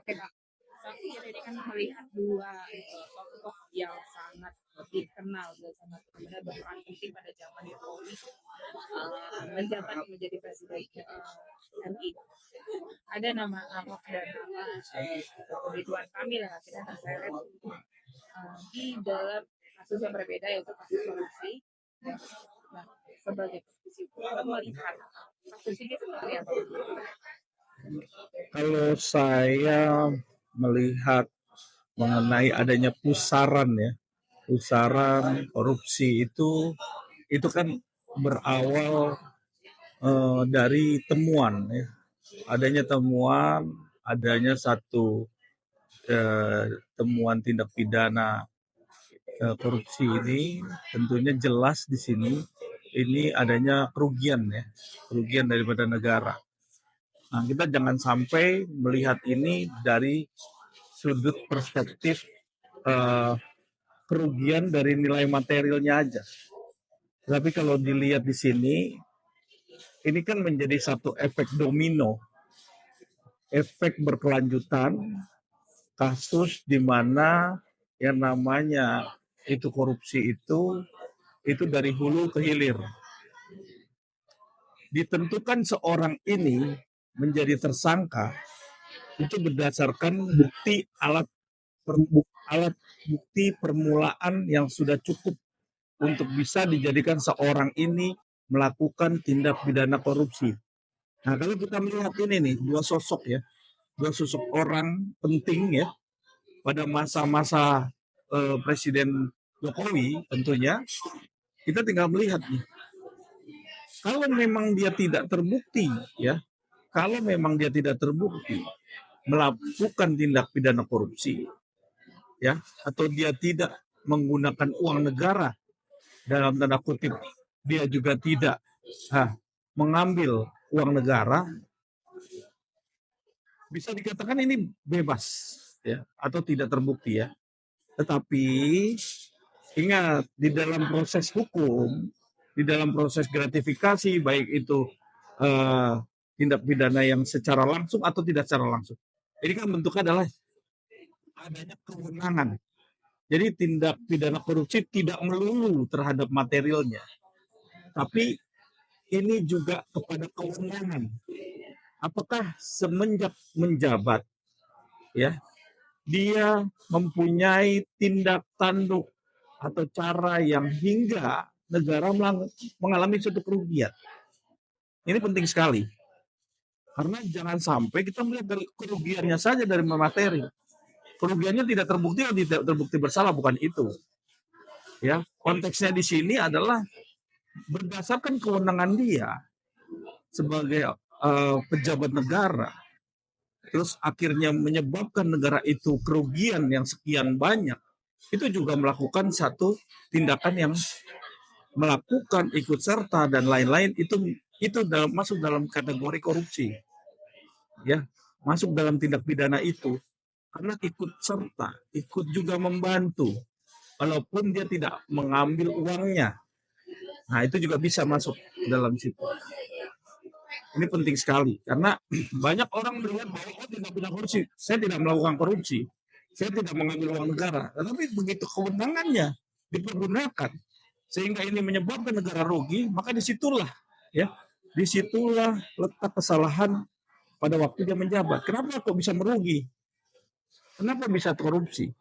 Oke Kak, tapi kita ini kan melihat dua tokoh yang sangat dikenal dan sangat benar berperan penting pada zaman Jokowi menjabat menjadi presiden RI. Ada nama Ahok dan nama Ridwan Kamil yang akhirnya terseret di dalam kasus yang berbeda yaitu kasus korupsi. Nah, sebagai politisi melihat kasus ini seperti apa? Kalau saya melihat mengenai adanya pusaran korupsi itu kan berawal dari temuan ya. Adanya satu temuan tindak pidana korupsi ini tentunya jelas di sini ini adanya kerugian daripada negara. Nah, kita jangan sampai melihat ini dari sudut perspektif kerugian dari nilai materialnya aja. Tapi kalau dilihat di sini, ini kan menjadi satu efek domino, efek berkelanjutan, kasus di mana yang namanya itu korupsi itu dari hulu ke hilir. Ditentukan seorang ini menjadi tersangka itu berdasarkan alat bukti permulaan yang sudah cukup untuk bisa dijadikan seorang ini melakukan tindak pidana korupsi. Nah, kalau kita melihat ini nih, dua sosok orang penting ya pada masa-masa Presiden Jokowi tentunya, kita tinggal melihat nih. Kalau memang dia tidak terbukti melakukan tindak pidana korupsi ya, atau dia tidak menggunakan uang negara dalam tanda kutip, dia juga tidak mengambil uang negara, bisa dikatakan ini bebas ya, atau tidak terbukti ya. Tetapi ingat, di dalam proses hukum, di dalam proses gratifikasi, baik itu tindak pidana yang secara langsung atau tidak secara langsung, ini kan bentuknya adalah adanya kewenangan. Jadi tindak pidana korupsi tidak melulu terhadap materialnya, tapi ini juga kepada kewenangan. Apakah semenjak menjabat ya, dia mempunyai tindak tanduk atau cara yang hingga negara mengalami suatu kerugian. Ini penting sekali. Karena jangan sampai kita melihat dari kerugiannya saja dari materi. Kerugiannya tidak terbukti atau tidak terbukti bersalah, bukan itu. Ya, konteksnya di sini adalah berdasarkan kewenangan dia sebagai pejabat negara, terus akhirnya menyebabkan negara itu kerugian yang sekian banyak, itu juga melakukan satu tindakan yang melakukan ikut serta dan lain-lain, itu masuk dalam kategori korupsi ya, masuk dalam tindak pidana itu, karena ikut serta, ikut juga membantu walaupun dia tidak mengambil uangnya. Nah, itu juga bisa masuk dalam situ. Ini penting sekali karena banyak orang melihat bahwa tindak pidana korupsi, saya tidak melakukan korupsi, saya tidak mengambil uang negara. Tetapi begitu kewenangannya dipergunakan sehingga ini menyebabkan negara rugi, maka disitulah letak kesalahan pada waktu dia menjabat. Kenapa kok bisa merugi? Kenapa bisa korupsi?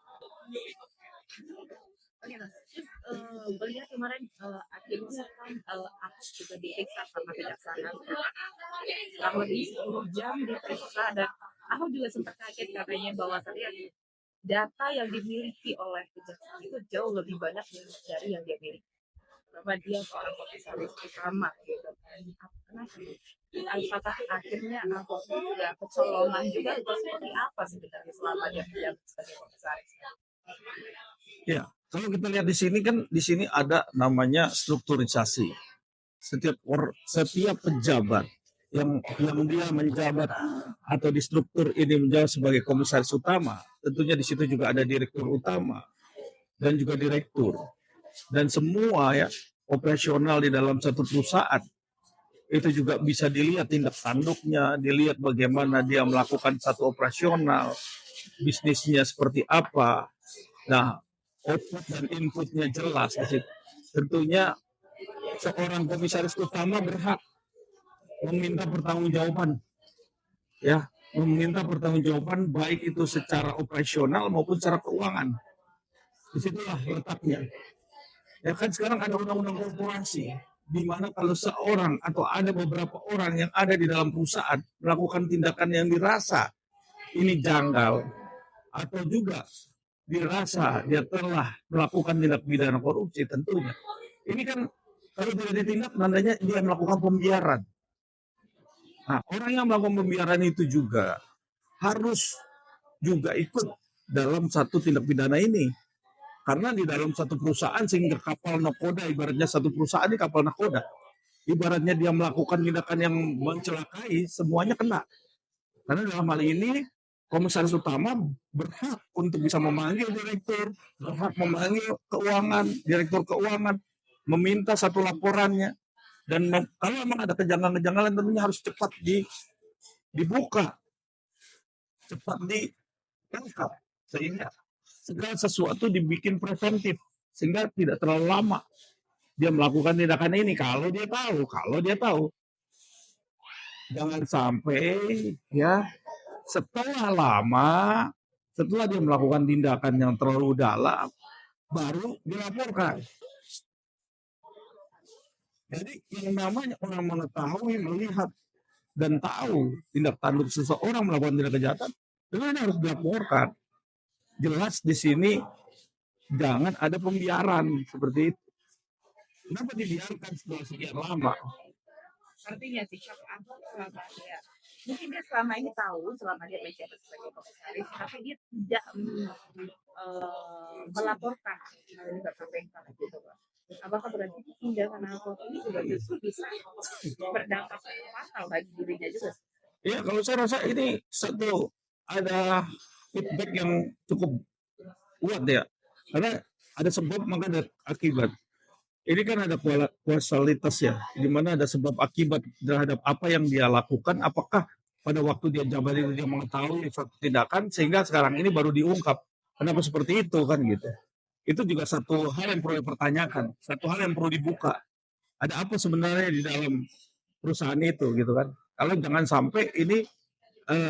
Melihat kemarin akhirnya kan Ahok juga diperiksa sama kejaksaan. Kurang lebih 10 jam diperiksa dan Ahok juga sempat kaget katanya bahwa data yang dimiliki oleh kejaksaan itu jauh lebih banyak dari yang dia miliki. Karena dia seorang komisaris utama gitu. Apakah akhirnya Ahok sudah kecolongan juga atau seperti apa sebenarnya selama dia menjabat sebagai komisaris? Ya, kalau kita lihat di sini ada namanya strukturisasi. Setiap pejabat yang dia menjabat atau di struktur ini menjabat sebagai komisaris utama, tentunya di situ juga ada direktur utama dan juga direktur, dan semua ya operasional di dalam satu perusahaan itu juga bisa dilihat tindak tanduknya, dilihat bagaimana dia melakukan satu operasional, bisnisnya seperti apa. Nah, output dan inputnya jelas di situ. Tentunya seorang komisaris utama berhak meminta pertanggungjawaban, ya, meminta pertanggungjawaban baik itu secara operasional maupun secara keuangan. Disitulah letaknya. Ya kan sekarang ada undang-undang korporasi, di mana kalau seorang atau ada beberapa orang yang ada di dalam perusahaan melakukan tindakan yang dirasa ini janggal atau juga dirasa dia telah melakukan tindak pidana korupsi, tentunya ini kan kalau tidak ditindak tandanya dia melakukan pembiaran. Nah, orang yang melakukan pembiaran itu juga harus juga ikut dalam satu tindak pidana ini. Karena di dalam satu perusahaan sehingga kapal nakoda, ibaratnya satu perusahaan ini kapal nakoda. Ibaratnya dia melakukan tindakan yang mencelakai, semuanya kena. Karena dalam hal ini komisaris utama berhak untuk bisa memanggil direktur, berhak memanggil keuangan, direktur keuangan, meminta satu laporannya. Dan kalau memang ada kejanggalan-kejanggalan tentunya harus cepat dibuka, cepat ditangkap, sehingga segala sesuatu dibikin preventif, sehingga tidak terlalu lama dia melakukan tindakan ini. Kalau dia tahu, jangan sampai ya setelah lama, setelah dia melakukan tindakan yang terlalu dalam, baru dilaporkan. Jadi yang namanya orang mengetahui, melihat, dan tahu tindak tanduk seseorang melakukan tindak kejahatan, itu harus dilaporkan. Jelas di sini jangan ada pembiaran seperti itu. Kenapa dibiarkan setelah sekian lama? Artinya sikap Ahok selama dia, mungkin dia selama ini tahu selama dia menjabat sebagai komisaris, tapi dia tidak melaporkan hal ini ke KPK gitu, Pak. Apakah berarti tindakan Ahok ini juga justru bisa berdampak fatal bagi dirinya juga? Ya, kalau saya rasa ini satu ada feedback yang cukup kuat ya, karena ada sebab maka ada akibat. Ini kan ada kausalitas ya, di mana ada sebab akibat terhadap apa yang dia lakukan. Apakah pada waktu dia jabat itu dia mengetahui suatu tindakan sehingga sekarang ini baru diungkap. Kenapa seperti itu kan gitu? Itu juga satu hal yang perlu dipertanyakan, satu hal yang perlu dibuka. Ada apa sebenarnya di dalam perusahaan itu gitu kan? Kalau jangan sampai ini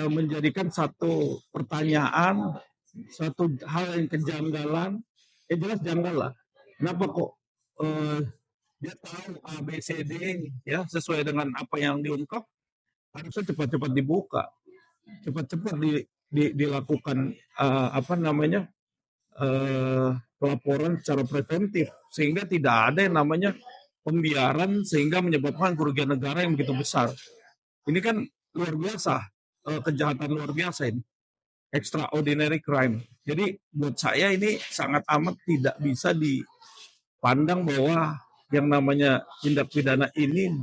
menjadikan satu pertanyaan, satu hal yang kejanggalan, jelas janggal lah. Kenapa kok dia tahu A, B, C, D ya sesuai dengan apa yang diungkap, harusnya cepat-cepat dibuka, cepat-cepat dilakukan pelaporan secara preventif sehingga tidak ada yang namanya pembiaran sehingga menyebabkan kerugian negara yang begitu besar. Ini kan luar biasa, kejahatan luar biasa ini, extraordinary crime. Jadi buat saya ini sangat amat tidak bisa dipandang bahwa yang namanya tindak pidana ini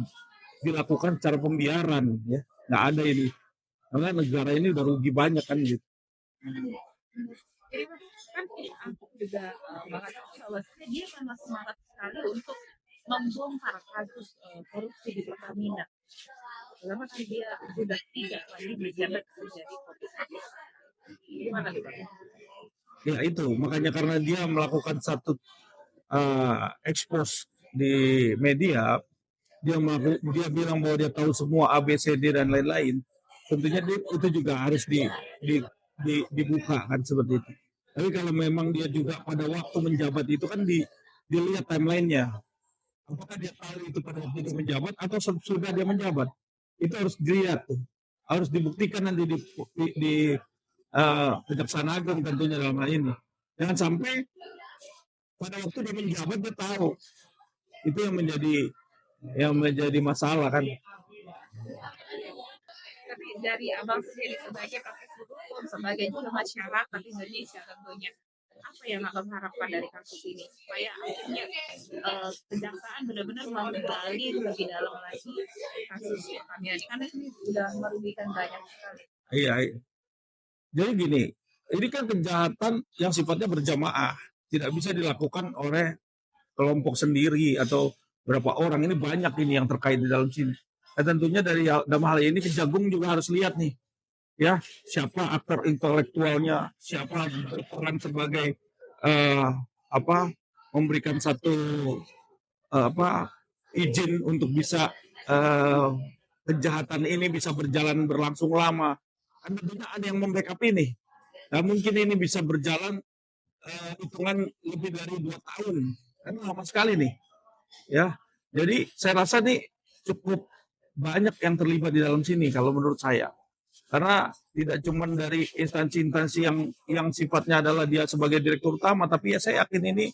dilakukan secara pembiaran, ya nggak ada ini, karena negara ini udah rugi banyak kan gitu. Jadi kan aku juga mengatakan bahwa dia memang semangat sekali untuk membongkar kasus korupsi di Pertamina. Karena kan dia sudah tidak lagi menjabat menjadi komisaris. Gimana tuh Pak? Ya itu makanya karena dia melakukan satu expose di media, dia bilang bahwa dia tahu semua ABCD dan lain-lain. Tentunya itu juga harus dibuka kan seperti itu. Tapi kalau memang dia juga pada waktu menjabat itu kan dilihat timelinenya. Apakah dia tahu itu pada waktu dia menjabat atau sudah dia menjabat? Itu harus dilihat, harus dibuktikan nanti di Kejaksaan Agung tentunya dalam hal ini. Jangan sampai pada waktu dia menjabat dia tahu. Itu yang menjadi masalah kan. Tapi dari abang sendiri sebagai praktisi hukum, sebagai juga masyarakat Indonesia tentunya, apa yang abang harapkan dari kasus ini supaya akhirnya kejaksaan benar-benar menggali lebih dalam lagi kasus Pertamina karena ini sudah merugikan banyak sekali. Iya. Jadi gini, ini kan kejahatan yang sifatnya berjamaah, tidak bisa dilakukan oleh kelompok sendiri atau berapa orang. Ini banyak ini yang terkait di dalam sini. tentunya dalam hal ini Kejagung juga harus lihat nih, ya, siapa aktor intelektualnya, siapa berperan sebagai eh, apa memberikan satu apa izin untuk bisa eh, kejahatan ini bisa berlangsung lama. Kan tentunya ada yang membackup ini. Nah, mungkin ini bisa berjalan hitungan lebih dari 2 tahun. Kan lama sekali nih, ya. Jadi saya rasa nih cukup banyak yang terlibat di dalam sini kalau menurut saya. Karena tidak cuma dari instansi-instansi yang sifatnya adalah dia sebagai direktur utama, tapi ya saya yakin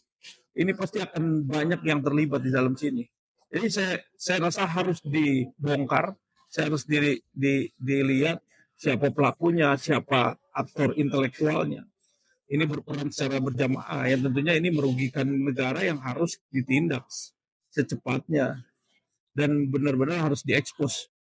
ini pasti akan banyak yang terlibat di dalam sini. Jadi saya rasa harus dibongkar, saya harus dilihat siapa pelakunya, siapa aktor intelektualnya. Ini berperan secara berjamaah yang tentunya ini merugikan negara yang harus ditindak secepatnya dan benar-benar harus diekspos